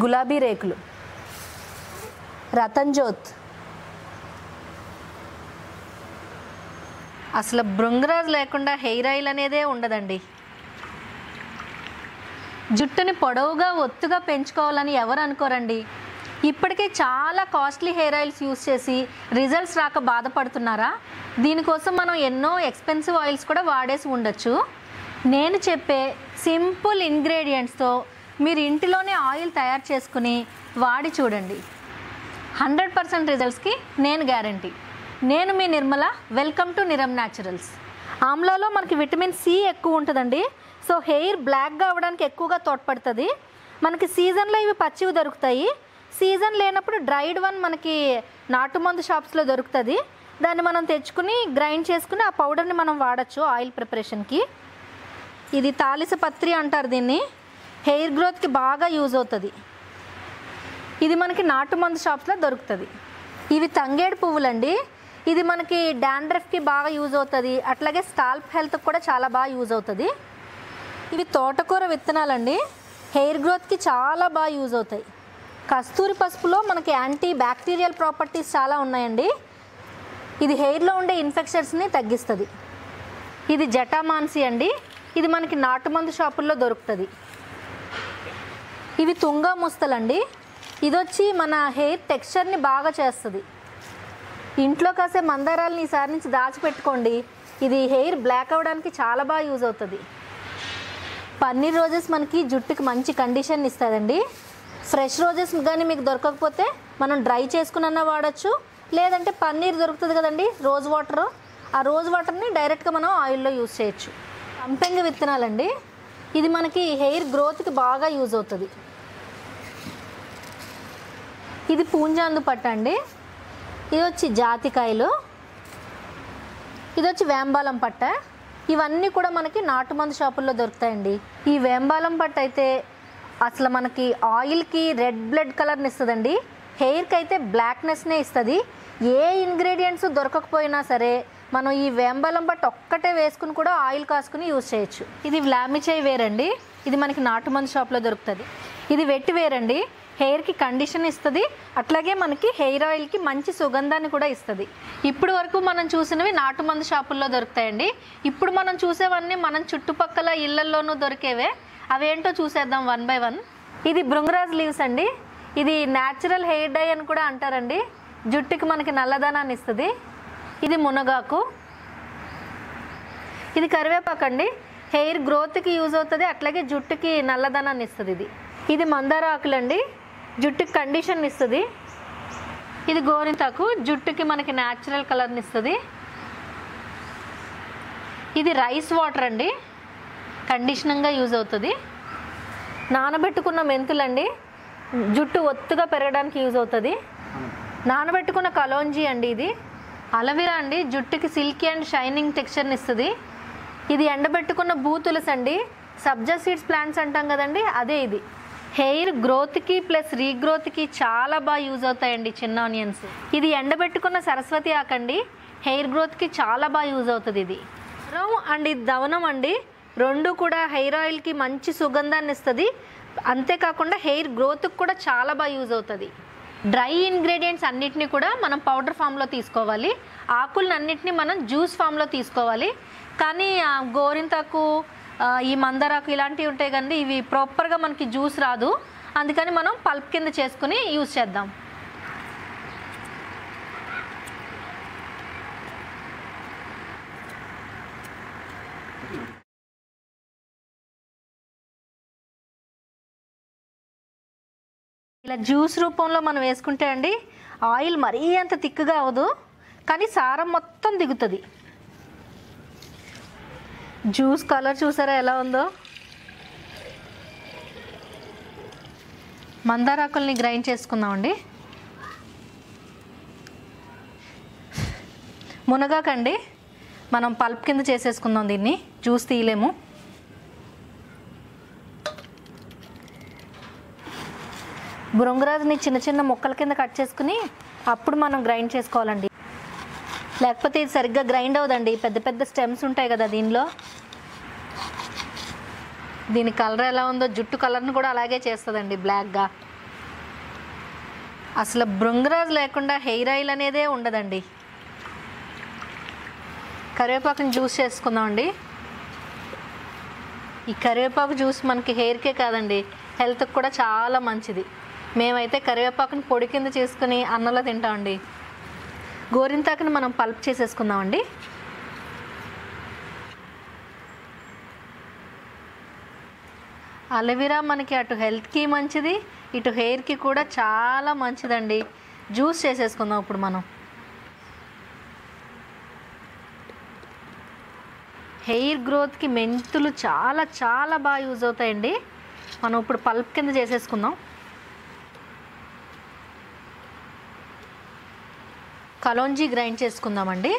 గులాబీ రేకులు, రతన్ జోత్, అసలు భృంగరాజ్ లేకుండా హెయిర్ ఆయిల్ అనేదే ఉండదండి. జుట్టుని పొడవుగా ఒత్తుగా పెంచుకోవాలని ఎవరు అనుకోరండి. ఇప్పటికే చాలా కాస్ట్లీ హెయిర్ ఆయిల్స్ యూస్ చేసి రిజల్ట్స్ రాక బాధపడుతున్నారా? దీనికోసం మనం ఎన్నో ఎక్స్పెన్సివ్ ఆయిల్స్ కూడా వాడేసి ఉండొచ్చు. నేను చెప్పే సింపుల్ ఇంగ్రీడియంట్స్తో మీరు ఇంటిలోనే ఆయిల్ తయారు చేసుకుని వాడి చూడండి. 100% రిజల్ట్స్కి నేను గ్యారంటీ. నేను మీ Nirmala. Welcome to Niram naturals. ఆమ్లాలో మనకి విటమిన్ సి ఎక్కువ ఉంటుందండి. సో హెయిర్ బ్లాక్గా అవ్వడానికి ఎక్కువగా తోడ్పడుతుంది. మనకి సీజన్లో ఇవి పచ్చివి దొరుకుతాయి. సీజన్ లేనప్పుడు డ్రైడ్ వన్ మనకి నాటు మందు షాప్స్లో దొరుకుతుంది. దాన్ని మనం తెచ్చుకుని గ్రైండ్ చేసుకుని ఆ పౌడర్ని మనం వాడచ్చు ఆయిల్ ప్రిపరేషన్కి. ఇది తాలిసపత్రి అంటారు దీన్ని. హెయిర్ గ్రోత్కి బాగా యూజ్ అవుతుంది. ఇది మనకి నాటు మందు షాప్స్లో దొరుకుతుంది. ఇవి తంగేడు పువ్వులండి. ఇది మనకి డాండ్రఫ్కి బాగా యూజ్ అవుతుంది. అట్లాగే స్కాల్ప్ హెల్త్కి కూడా చాలా బాగా యూజ్ అవుతుంది. ఇవి తోటకూర విత్తనాలండి. హెయిర్ గ్రోత్కి చాలా బాగా యూజ్ అవుతాయి. కస్తూరి పసుపులో మనకి యాంటీ బ్యాక్టీరియల్ ప్రాపర్టీస్ చాలా ఉన్నాయండి. ఇది హెయిర్లో ఉండే ఇన్ఫెక్షన్స్ని తగ్గిస్తుంది. ఇది జటామాన్సి అండి. ఇది మనకి నాటు మందు షాపుల్లో దొరుకుతుంది. ఇవి తుంగా ముస్తలండి. ఇది వచ్చి మన హెయిర్ టెక్స్చర్ని బాగా చేస్తుంది. ఇంట్లో కాసే మందారాలని ఈసారి నుంచి దాచిపెట్టుకోండి. ఇది హెయిర్ బ్లాక్ అవ్వడానికి చాలా బాగా యూజ్ అవుతుంది. పన్నీర్ రోజెస్ మనకి జుట్టుకి మంచి కండిషన్ ఇస్తుందండి. ఫ్రెష్ రోజెస్ కానీ మీకు దొరకకపోతే మనం డ్రై చేసుకున్నా వాడచ్చు. లేదంటే పన్నీర్ దొరుకుతుంది కదండి, రోజ్ వాటర్. ఆ రోజ్ వాటర్ని డైరెక్ట్గా మనం ఆయిల్లో యూజ్ చేయొచ్చు. సంపెంగ విత్తనాలండి. ఇది మనకి హెయిర్ గ్రోత్కి బాగా యూజ్ అవుతుంది. ఇది పూంజాందు పట్టు అండి. ఇది వచ్చి జాతికాయలు. ఇది వచ్చి వేంబాలం పట్ట. ఇవన్నీ కూడా మనకి నాటు మందు షాపుల్లో దొరుకుతాయండి. ఈ వేంబాలం పట్టు అయితే అసలు మనకి ఆయిల్కి రెడ్ బ్లడ్ కలర్ని ఇస్తుందండి. హెయిర్కి అయితే బ్లాక్నెస్నే ఇస్తుంది. ఏ ఇంగ్రీడియంట్స్ దొరకకపోయినా సరే మనం ఈ వేంబాలం పట్టు ఒక్కటే వేసుకుని కూడా ఆయిల్ కాసుకుని యూజ్ చేయొచ్చు. ఇది వ్లామిచై వేర్ అండి. ఇది మనకి నాటు మందు షాప్లో దొరుకుతుంది. ఇది వెట్టి వేర్ అండి. హెయిర్కి కండిషన్ ఇస్తుంది. అట్లాగే మనకి హెయిర్ ఆయిల్కి మంచి సుగంధాన్ని కూడా ఇస్తుంది. ఇప్పుడు వరకు మనం చూసినవి నాటు మందు షాపుల్లో దొరుకుతాయండి. ఇప్పుడు మనం చూసేవన్నీ మనం చుట్టుపక్కల ఇళ్లల్లోనూ దొరికేవే. అవేంటో చూసేద్దాం వన్ బై వన్. ఇది భృంగరాజ్ లీవ్స్ అండి. ఇది న్యాచురల్ హెయిర్ డై అని కూడా అంటారండి. జుట్టుకి మనకి నల్లదనాన్ని ఇస్తుంది. ఇది మునగాకు. ఇది కరివేపాకు అండి. హెయిర్ గ్రోత్కి యూజ్ అవుతుంది. అట్లాగే జుట్టుకి నల్లదనాన్ని ఇస్తుంది. ఇది మందార ఆకులండి. జుట్టుకి కండిషన్ ఇస్తుంది. ఇది గోరింతాకు. జుట్టుకి మనకి న్యాచురల్ కలర్ని ఇస్తుంది. ఇది రైస్ వాటర్ అండి. కండిషనింగ్గా యూజ్ అవుతుంది. నానబెట్టుకున్న మెంతులండి. జుట్టు ఒత్తుగా పెరగడానికి యూజ్ అవుతుంది. నానబెట్టుకున్న కలోంజీ అండి. ఇది అలవీరా అండి. జుట్టుకి సిల్కీ అండ్ షైనింగ్ టెక్స్చర్ని ఇస్తుంది. ఇది ఎండబెట్టుకున్న బూతులస్ అండి. సబ్జా సీడ్స్ ప్లాంట్స్ అంటాం కదండి, అదే ఇది. హెయిర్ గ్రోత్కి ప్లస్ రీగ్రోత్కి చాలా బాగా యూజ్ అవుతాయండి చిన్న ఆనియన్స్. ఇది ఎండబెట్టుకున్న సరస్వతి ఆకండి. హెయిర్ గ్రోత్కి చాలా బాగా యూజ్ అవుతుంది. ఇది అండ్ ఇది దవనం అండి. రెండు కూడా హెయిర్ ఆయిల్కి మంచి సుగంధాన్ని ఇస్తుంది. అంతేకాకుండా హెయిర్ గ్రోత్కి కూడా చాలా బాగా యూజ్ అవుతుంది. డ్రై ఇంగ్రీడియంట్స్ అన్నిటినీ కూడా మనం పౌడర్ ఫామ్లో తీసుకోవాలి. ఆకులను అన్నిటినీ మనం జ్యూస్ ఫామ్లో తీసుకోవాలి. కానీ గోరింతాకు, ఈ మందారాకు ఇలాంటివి ఉంటాయి కదండి, ఇవి ప్రాపర్గా మనకి జ్యూస్ రాదు. అందుకని మనం పల్ప్ కింద చేసుకుని యూజ్ చేద్దాం. ఇలా జ్యూస్ రూపంలో మనం వేసుకుంటే అండి ఆయిల్ మరీ అంత థిక్గా అవ్వదు, కానీ సారం మొత్తం దిగుతుంది. జ్యూస్ కలర్ చూసారా ఎలా ఉందో. మందారాకుల్ని గ్రైండ్ చేసుకుందామండి. మునగాకండి మనం పల్ప్ కింద చేసేసుకుందాం. దీన్ని జ్యూస్ తీయలేము. భృంగరాజ్ని చిన్న చిన్న ముక్కల కింద కట్ చేసుకుని అప్పుడు మనం గ్రైండ్ చేసుకోవాలండి. లేకపోతే ఇది సరిగ్గా గ్రైండ్ అవ్వదండి. పెద్ద పెద్ద స్టెమ్స్ ఉంటాయి కదా దీనిలో. దీని కలర్ ఎలా ఉందో జుట్టు కలర్ని కూడా అలాగే చేస్తుందండి, బ్లాక్గా. అసలు భృంగరాజ్ లేకుండా హెయిర్ ఆయిల్ అనేదే ఉండదండి. కరివేపాకుని జ్యూస్ చేసుకుందామండి. ఈ కరివేపాకు జ్యూస్ మనకి హెయిర్కే కాదండి, హెల్త్కి కూడా చాలా మంచిది. మేమైతే కరివేపాకుని పొడి కింద చేసుకుని అన్నంలో తింటామండి. గోరింతాకుని మనం పల్ప్ చేసేసుకుందామండి. అలోవెరా మనకి అటు హెల్త్కి మంచిది, ఇటు హెయిర్కి కూడా చాలా మంచిదండి. జ్యూస్ చేసేసుకుందాం ఇప్పుడు మనం. హెయిర్ గ్రోత్కి మెంతులు చాలా చాలా బాగా యూజ్ అవుతాయండి. మనం ఇప్పుడు పల్ప్ కింద చేసేసుకుందాం. కలోంజీ గ్రైండ్ చేసుకుందామండి.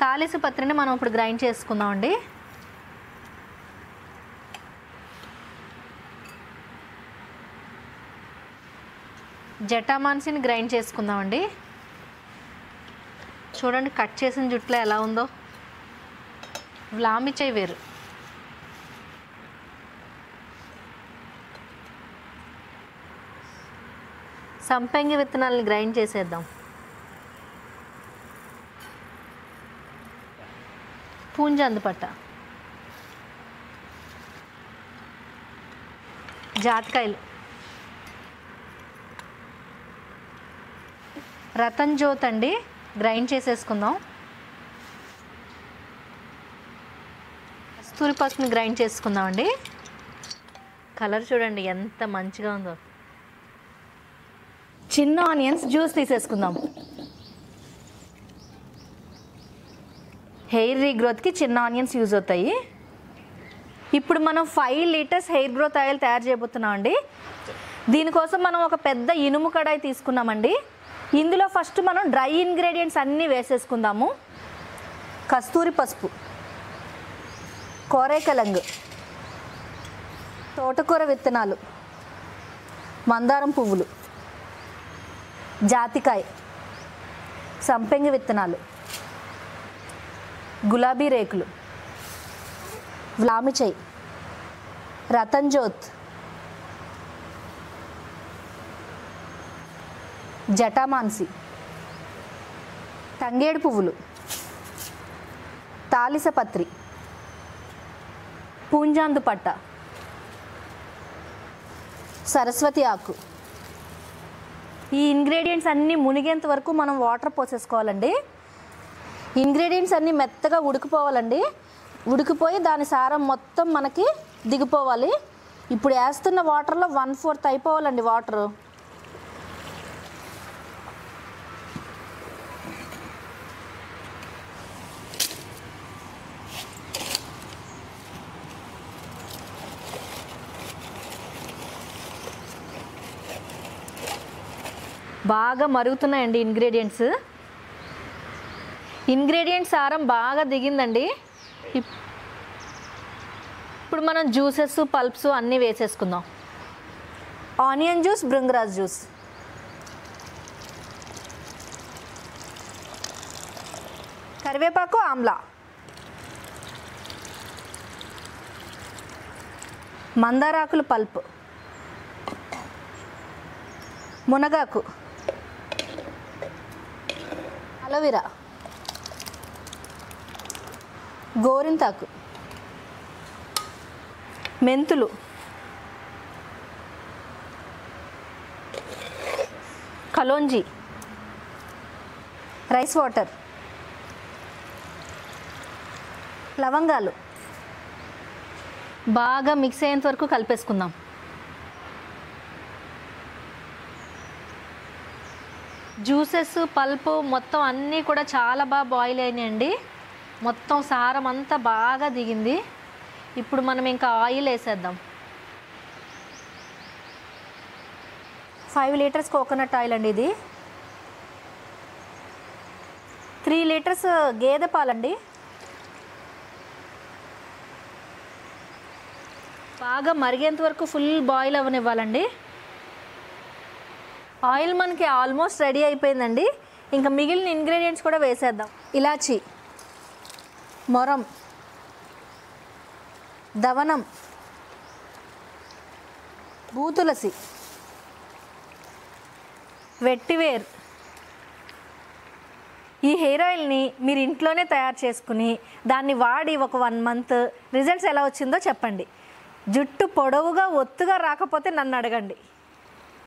తాలిసి పత్రిని మనం ఇప్పుడు గ్రైండ్ చేసుకుందామండి. జటామాన్సిని గ్రైండ్ చేసుకుందామండి. చూడండి కట్ చేసిన జుట్టులో ఎలా ఉందో. వ్లామిచై వేరు. సంపంగి విత్తనాలని గ్రైండ్ చేసేద్దాం. పూంజందుపట్ట, జాతికాయలు, రతన్ జ్యోత్ అండి గ్రైండ్ చేసేసుకుందాం. కస్తూరి పసుపుని గ్రైండ్ చేసుకుందామండి. కలర్ చూడండి ఎంత మంచిగా ఉందో. చిన్న ఆనియన్స్ జ్యూస్ తీసేసుకుందాం. హెయిర్ రీగ్రోత్కి చిన్న ఆనియన్స్ యూజ్ అవుతాయి. ఇప్పుడు మనం 5 లీటర్స్ హెయిర్ గ్రోత్ ఆయిల్ తయారు చేయబోతున్నాం అండి. దీనికోసం మనం ఒక పెద్ద ఇనుము కడాయి తీసుకున్నామండి. ఇందులో ఫస్ట్ మనం డ్రై ఇంగ్రీడియంట్స్ అన్నీ వేసేసుకుందాము. కస్తూరి పసుపు, కోరైకలంగ్, తోటకూర విత్తనాలు, మందారం పువ్వులు, జాతికాయ, సంపెంగి విత్తనాలు, గులాబీ రేకులు, వ్లామిచై, రతన్ జ్యోత్, జటామాన్సి, తంగేడు పువ్వులు, తాలిసపత్రి, పూంజాందుపట్ట, సరస్వతి ఆకు. ఈ ఇంగ్రీడియంట్స్ అన్నీ మునిగేంత వరకు మనం వాటర్ పోసేసుకోవాలండి. ఇంగ్రీడియంట్స్ అన్నీ మెత్తగా ఉడికిపోవాలండి. ఉడికిపోయి దాని సారం మొత్తం మనకి దిగిపోవాలి. ఇప్పుడు వేస్తున్న వాటర్లో 1/4 అయిపోవాలండి వాటరు. బాగా మరుగుతున్నాయండి ఇంగ్రీడియంట్స్. ఇంగ్రీడియంట్స్ సారం బాగా దిగిందండి. ఇప్పుడు మనం జ్యూసెస్ పల్ప్స్ అన్నీ వేసేసుకుందాం. ఆనియన్ జ్యూస్, భృంగరాజ్ జ్యూస్, కరివేపాకు, ఆమ్లా, మందారాకులు పల్ప్, మునగాకు, అలోవెరా, గోరింతాకు, మెంతులు, కలోంజీ, రైస్ వాటర్, లవంగాలు. బాగా మిక్స్ అయ్యేంత వరకు కలిపేసుకుందాం. జ్యూసెస్ పల్పు మొత్తం అన్నీ కూడా చాలా బాగా బాయిల్ అయినాయండి. మొత్తం సారం అంతా బాగా దిగింది. ఇప్పుడు మనం ఇంకా ఆయిల్ వేసేద్దాం. 5 లీటర్స్ కోకోనట్ ఆయిల్ అండి ఇది. 3 లీటర్స్ గేదె పాలండి. బాగా మరిగేంత వరకు ఫుల్ బాయిల్ అవ్వనివ్వాలండి. ఆయిల్ మనకి ఆల్మోస్ట్ రెడీ అయిపోయిందండి. ఇంకా మిగిలిన ఇంగ్రీడియంట్స్ కూడా వేసేద్దాం. ఇలాచి, మొరం, దవనం, భూతులసి, వెట్టివేర్. ఈ హెయిర్ ఆయిల్ని మీరు ఇంట్లోనే తయారు చేసుకుని దాన్ని వాడి ఒక 1 మంత్ రిజల్ట్స్ ఎలా వచ్చిందో చెప్పండి. జుట్టు పొడవుగా ఒత్తుగా రాకపోతే నన్ను అడగండి.